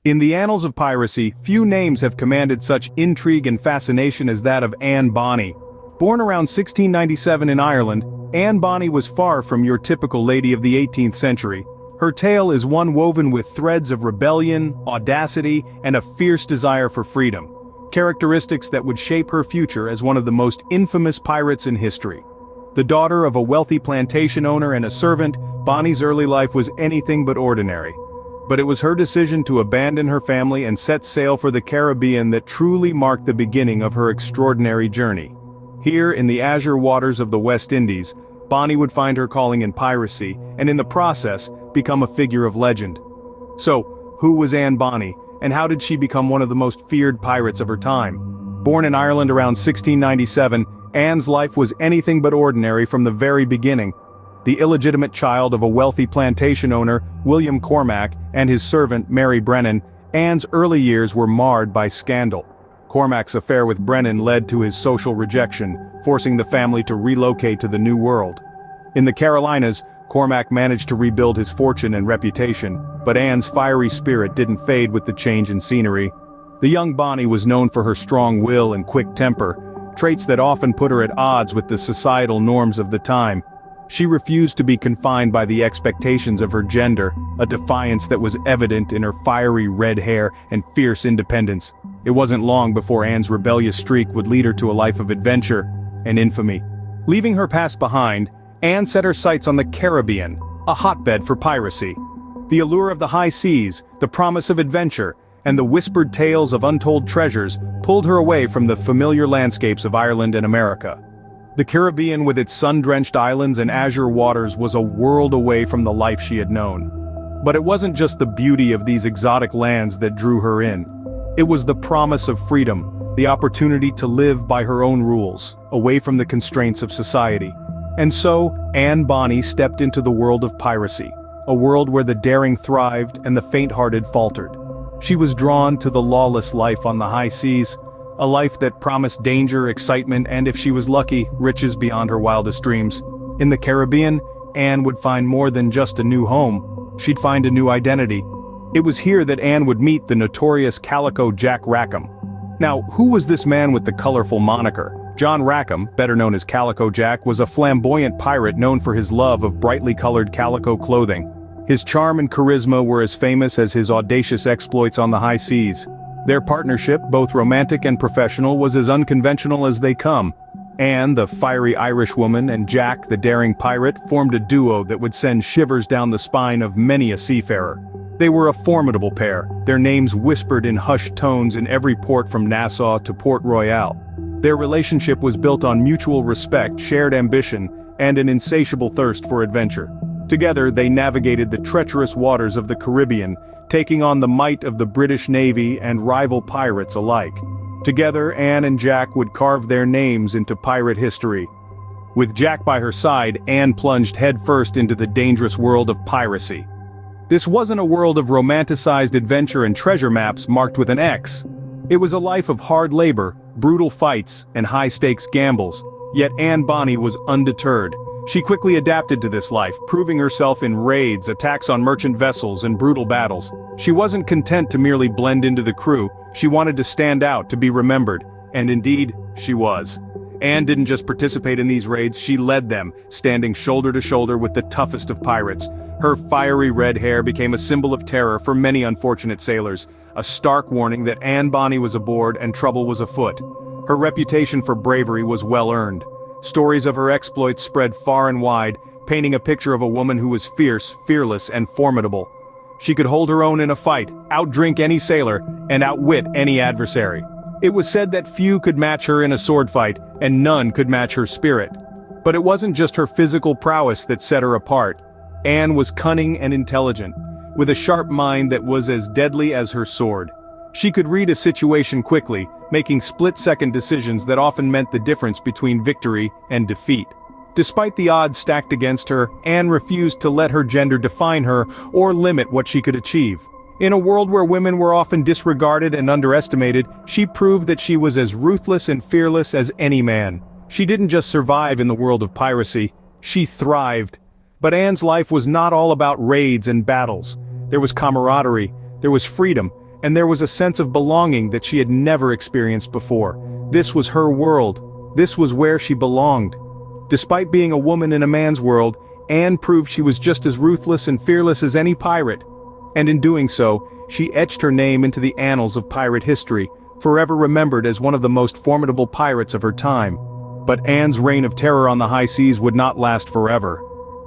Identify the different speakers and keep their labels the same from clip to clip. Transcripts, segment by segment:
Speaker 1: In the annals of piracy, few names have commanded such intrigue and fascination as that of Anne Bonny. Born around 1697 in Ireland, Anne Bonny was far from your typical lady of the 18th century. Her tale is one woven with threads of rebellion, audacity, and a fierce desire for freedom, characteristics that would shape her future as one of the most infamous pirates in history. The daughter of a wealthy plantation owner and a servant, Bonny's early life was anything but ordinary. But it was her decision to abandon her family and set sail for the Caribbean that truly marked the beginning of her extraordinary journey. Here, in the azure waters of the West Indies, Bonny would find her calling in piracy, and in the process, become a figure of legend. So, who was Anne Bonny, and how did she become one of the most feared pirates of her time? Born in Ireland around 1697, Anne's life was anything but ordinary from the very beginning. The illegitimate child of a wealthy plantation owner, William Cormac, and his servant, Mary Brennan, Anne's early years were marred by scandal. Cormac's affair with Brennan led to his social rejection, forcing the family to relocate to the New World. In the Carolinas, Cormac managed to rebuild his fortune and reputation, but Anne's fiery spirit didn't fade with the change in scenery. The young Bonny was known for her strong will and quick temper, traits that often put her at odds with the societal norms of the time. She refused to be confined by the expectations of her gender, a defiance that was evident in her fiery red hair and fierce independence. It wasn't long before Anne's rebellious streak would lead her to a life of adventure and infamy. Leaving her past behind, Anne set her sights on the Caribbean, a hotbed for piracy. The allure of the high seas, the promise of adventure, and the whispered tales of untold treasures pulled her away from the familiar landscapes of Ireland and America. The Caribbean with its sun-drenched islands and azure waters was a world away from the life she had known. But it wasn't just the beauty of these exotic lands that drew her in. It was the promise of freedom, the opportunity to live by her own rules, away from the constraints of society. And so, Anne Bonny stepped into the world of piracy, a world where the daring thrived and the faint-hearted faltered. She was drawn to the lawless life on the high seas, a life that promised danger, excitement, and if she was lucky, riches beyond her wildest dreams. In the Caribbean, Anne would find more than just a new home. She'd find a new identity. It was here that Anne would meet the notorious calico Jack Rackham. Now, who was this man with the colorful moniker? John Rackham, better known as Calico Jack, was a flamboyant pirate known for his love of brightly colored calico clothing. His charm and charisma were as famous as his audacious exploits on the high seas. Their partnership, both romantic and professional, was as unconventional as they come. Anne, the fiery Irish woman, and Jack, the daring pirate, formed a duo that would send shivers down the spine of many a seafarer. They were a formidable pair, their names whispered in hushed tones in every port from Nassau to Port Royal. Their relationship was built on mutual respect, shared ambition, and an insatiable thirst for adventure. Together, they navigated the treacherous waters of the Caribbean, taking on the might of the British Navy and rival pirates alike. Together, Anne and Jack would carve their names into pirate history. With Jack by her side, Anne plunged headfirst into the dangerous world of piracy. This wasn't a world of romanticized adventure and treasure maps marked with an X. It was a life of hard labor, brutal fights, and high-stakes gambles. Yet Anne Bonny was undeterred. She quickly adapted to this life, proving herself in raids, attacks on merchant vessels, and brutal battles. She wasn't content to merely blend into the crew, she wanted to stand out, to be remembered. And indeed, she was. Anne didn't just participate in these raids, she led them, standing shoulder to shoulder with the toughest of pirates. Her fiery red hair became a symbol of terror for many unfortunate sailors, a stark warning that Anne Bonny was aboard and trouble was afoot. Her reputation for bravery was well earned. Stories of her exploits spread far and wide, painting a picture of a woman who was fierce, fearless, and formidable. She could hold her own in a fight, outdrink any sailor, and outwit any adversary. It was said that few could match her in a sword fight, and none could match her spirit. But it wasn't just her physical prowess that set her apart. Anne was cunning and intelligent, with a sharp mind that was as deadly as her sword. She could read a situation quickly, making split-second decisions that often meant the difference between victory and defeat. Despite the odds stacked against her, Anne refused to let her gender define her or limit what she could achieve. In a world where women were often disregarded and underestimated, she proved that she was as ruthless and fearless as any man. She didn't just survive in the world of piracy, she thrived. But Anne's life was not all about raids and battles. There was camaraderie, there was freedom, and there was a sense of belonging that she had never experienced before. This was her world. This was where she belonged. Despite being a woman in a man's world, Anne proved she was just as ruthless and fearless as any pirate. And in doing so, she etched her name into the annals of pirate history, forever remembered as one of the most formidable pirates of her time. But Anne's reign of terror on the high seas would not last forever.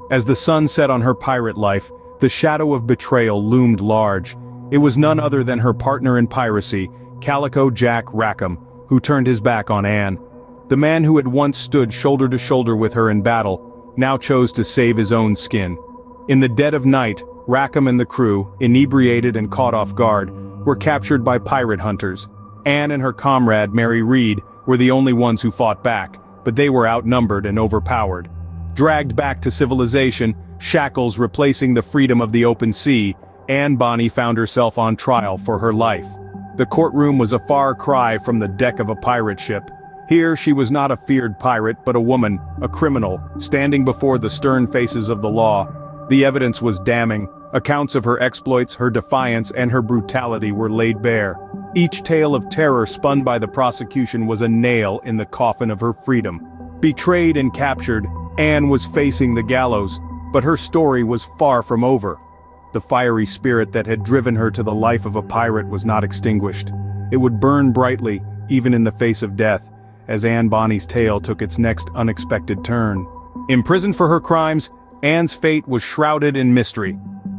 Speaker 1: As the sun set on her pirate life, the shadow of betrayal loomed large. It was none other than her partner in piracy, Calico Jack Rackham, who turned his back on Anne. The man who had once stood shoulder to shoulder with her in battle, now chose to save his own skin. In the dead of night, Rackham and the crew, inebriated and caught off guard, were captured by pirate hunters. Anne and her comrade Mary Read were the only ones who fought back, but they were outnumbered and overpowered. Dragged back to civilization, shackles replacing the freedom of the open sea, Anne Bonny found herself on trial for her life. The courtroom was a far cry from the deck of a pirate ship. Here she was not a feared pirate but a woman, a criminal, standing before the stern faces of the law. The evidence was damning. Accounts of her exploits, her defiance, and her brutality were laid bare. Each tale of terror spun by the prosecution was a nail in the coffin of her freedom. Betrayed and captured, Anne was facing the gallows, but her story was far from over. The fiery spirit that had driven her to the life of a pirate was not extinguished. It would burn brightly, even in the face of death, as Anne Bonny's tale took its next unexpected turn. Imprisoned for her crimes, Anne's fate was shrouded in mystery.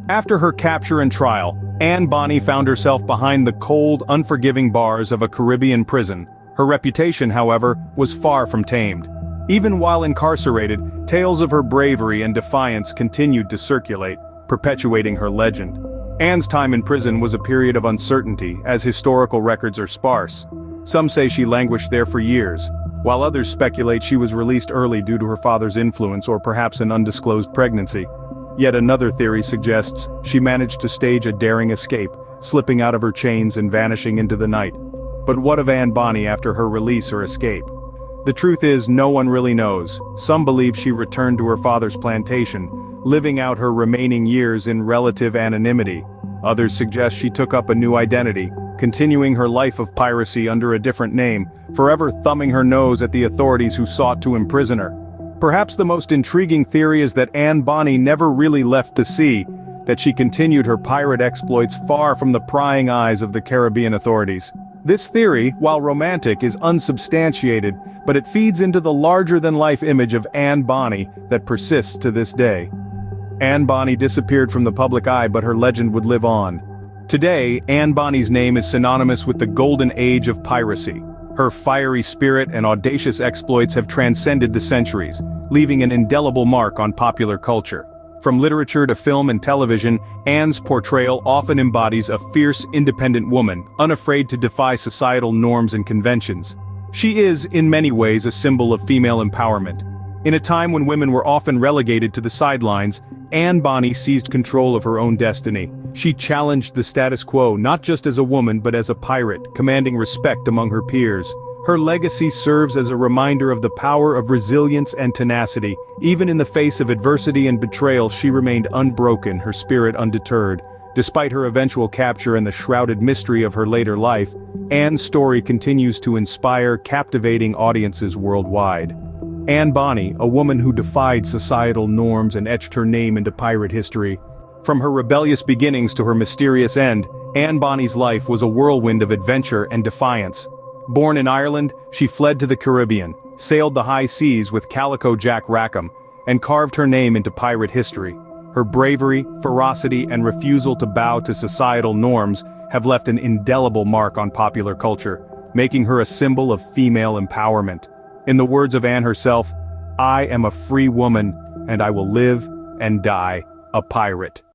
Speaker 1: After her capture and trial, Anne Bonny found herself behind the cold, unforgiving bars of a Caribbean prison. Her reputation, however, was far from tamed. Even while incarcerated, tales of her bravery and defiance continued to circulate, perpetuating her legend. Anne's time in prison was a period of uncertainty, as historical records are sparse. Some say she languished there for years, while others speculate she was released early due to her father's influence or perhaps an undisclosed pregnancy. Yet another theory suggests she managed to stage a daring escape, slipping out of her chains and vanishing into the night. But what of Anne Bonny after her release or escape? The truth is, no one really knows. Some believe she returned to her father's plantation, living out her remaining years in relative anonymity. Others suggest she took up a new identity, continuing her life of piracy under a different name, forever thumbing her nose at the authorities who sought to imprison her. Perhaps the most intriguing theory is that Anne Bonny never really left the sea, that she continued her pirate exploits far from the prying eyes of the Caribbean authorities. This theory, while romantic, is unsubstantiated, but it feeds into the larger-than-life image of Anne Bonny that persists to this day. Anne Bonny disappeared from the public eye, but her legend would live on. Today, Anne Bonny's name is synonymous with the golden age of piracy. Her fiery spirit and audacious exploits have transcended the centuries, leaving an indelible mark on popular culture. From literature to film and television, Anne's portrayal often embodies a fierce, independent woman, unafraid to defy societal norms and conventions. She is, in many ways, a symbol of female empowerment. In a time when women were often relegated to the sidelines, Anne Bonny seized control of her own destiny. She challenged the status quo not just as a woman but as a pirate, commanding respect among her peers. Her legacy serves as a reminder of the power of resilience and tenacity. Even in the face of adversity and betrayal, she remained unbroken, her spirit undeterred. Despite her eventual capture and the shrouded mystery of her later life, Anne's story continues to inspire captivating audiences worldwide. Anne Bonny, a woman who defied societal norms and etched her name into pirate history. From her rebellious beginnings to her mysterious end, Anne Bonny's life was a whirlwind of adventure and defiance. Born in Ireland, she fled to the Caribbean, sailed the high seas with Calico Jack Rackham, and carved her name into pirate history. Her bravery, ferocity, and refusal to bow to societal norms have left an indelible mark on popular culture, making her a symbol of female empowerment. In the words of Anne herself, "I am a free woman, and I will live and die a pirate."